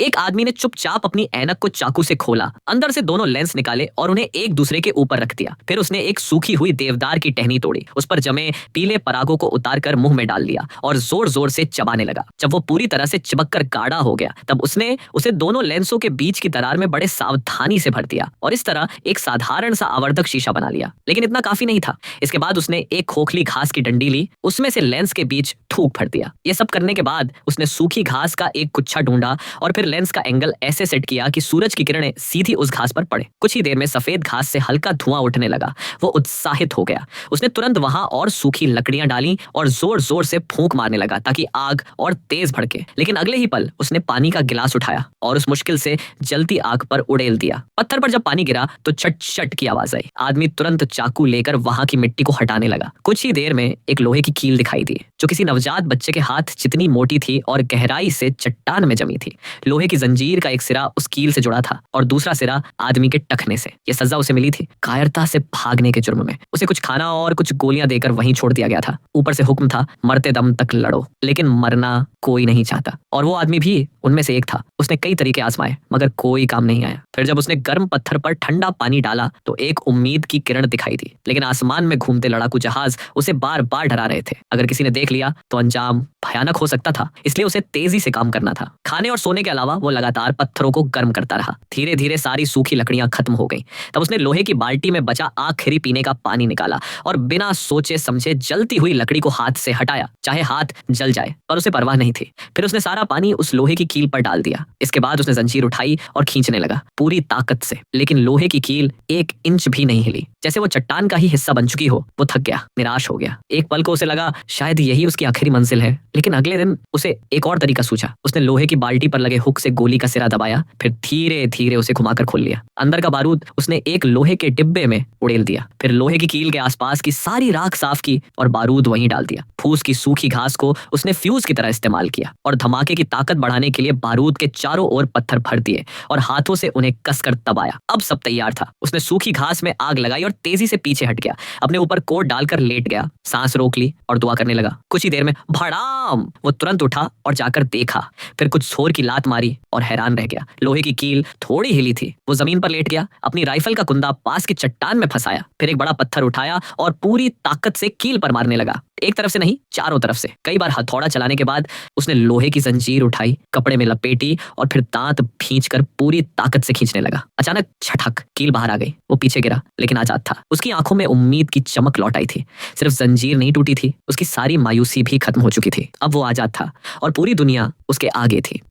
एक आदमी ने चुपचाप अपनी ऐनक को चाकू से खोला, अंदर से दोनों लेंस निकाले और उन्हें एक दूसरे के ऊपर रख दिया। फिर उसने एक सूखी हुई देवदार की टहनी तोड़ी, उस पर जमे पीले परागों को उतारकर मुंह में डाल लिया और जोर जोर से चबाने लगा। जब वो पूरी तरह से चिपककर गाढ़ा हो गया, तब उसने उसे दोनों लेंसों के बीच की दरार में बड़े सावधानी से भर दिया और इस तरह एक साधारण सा आवर्धक शीशा बना लिया। लेकिन इतना काफी नहीं था। इसके बाद उसने एक खोखली घास की डंडी ली, उसमें से लेंस के बीच थूक भर दिया। ये सब करने के बाद उसने सूखी घास का एक गुच्छा ढूंढा और फिर लेंस का एंगल ऐसे सेट किया कि सूरज की किरणें सीधी उस घास पर पड़े। कुछ ही देर में सफेद घास से हल्का धुआं उठने लगा। वो उत्साहित हो गया। उसने तुरंत वहां और सूखी लकड़ियां डाली और जोर जोर से फूंक मारने लगा ताकि आग और तेज भड़के। लेकिन अगले ही पल उसने पानी का गिलास उठाया और उस मुश्किल से जलती आग पर उड़ेल दिया। पत्थर पर जब पानी गिरा तो छट छट की आवाज आई। आदमी तुरंत चाकू लेकर वहां की मिट्टी को हटाने लगा। कुछ ही देर में एक लोहे की कील दिखाई दी जो किसी नवजात बच्चे के हाथ जितनी मोटी थी और गहराई से चट्टान में जमी थी। लोहे की जंजीर का एक सिरा उस कील से जुड़ा था और दूसरा सिरा आदमी के टखने से। यह सजा उसे मिली थी कायरता से भागने के जुर्म में। उसे कुछ खाना और कुछ गोलियां देकर वहीं छोड़ दिया गया था। ऊपर से हुक्म था, मरते दम तक लड़ो। लेकिन मरना कोई नहीं चाहता और वो आदमी भी उनमें से एक था। उसने कई तरीके आजमाए मगर कोई काम नहीं आया। फिर जब उसने गर्म पत्थर पर ठंडा पानी डाला तो एक उम्मीद की किरण दिखाई दी। लेकिन आसमान में घूमते लड़ाकू जहाज उसे बार बार डरा रहे थे। अगर किसी ने देख लिया तो अंजाम भयानक हो सकता था। इसलिए उसे तेजी से काम करना था। खाने और सोने के अलावा वो लगातार पत्थरों को गर्म करता रहा। धीरे धीरे सारी सूखी लकड़ियां खत्म हो गईं। तब उसने लोहे की बाल्टी में बचा आखिरी पीने का पानी निकाला और बिना सोचे समझे जलती हुई लकड़ी को हाथ से हटाया, चाहे हाथ जल जाए। पर उसे परवाह नहीं थी। फिर उसने सारा पानी उस लोहे की कील पर डाल दिया। इसके बाद उसने जंजीर उठाई और खींचने लगा पूरी ताकत से। लेकिन लोहे की कील एक इंच भी नहीं हिली। जैसे वो चट्टान का ही हिस्सा बन चुकी हो। वो थक गया, निराश हो गया। एक पल को उसे लगा शायद यही उसकी आखिरी मंजिल है। लेकिन अगले दिन उसे एक और तरीका सूझा। उसने लोहे की बाल्टी पर लगे हुक से गोली का सिरा दबाया, फिर धीरे धीरे उसे घुमाकर खोल लिया। अंदर का बारूद उसने एक लोहे के डिब्बे में उड़ेल दिया। फिर लोहे की कील के आसपास की सारी राख साफ की और बारूद वहीं डाल दिया। फूस की सूखी घास को उसने फ्यूज की तरह इस्तेमाल किया और धमाके की ताकत बढ़ाने के लिए बारूद के चारों ओर पत्थर भर दिए और हाथों से उन्हें कसकर दबाया। अब सब तैयार था। उसने सूखी घास में आग लगाई और तेजी से पीछे हट गया। अपने ऊपर कोट डालकर लेट गया, सांस रोक ली और दुआ करने लगा। कुछ ही देर में भड़ाम! वो तुरंत उठा और जाकर देखा। फिर कुछ जोर की लात मारी और हैरान रह गया। लोहे की कील थोड़ी हिली थी। वो जमीन पर लेट गया, अपनी राइफल का कुंदा पास की चट्टान में फंसाया, फिर एक बड़ा पत्थर उठाया और पूरी ताकत से कील पर मारने लगा। एक तरफ से नहीं, चारों तरफ से। कई बार हथौड़ा चलाने के बाद उसने लोहे की जंजीर उठाई, कपड़े में लपेटी और फिर दांत भींचकर पूरी ताकत से खींचने लगा। अचानक छटक, कील बाहर आ गई। वो पीछे गिरा लेकिन आजाद था। उसकी आंखों में उम्मीद की चमक लौट आई थी। सिर्फ जंजीर नहीं टूटी थी, उसकी सारी मायूसी भी खत्म हो चुकी थी। अब वो आजाद था और पूरी दुनिया उसके आगे थी।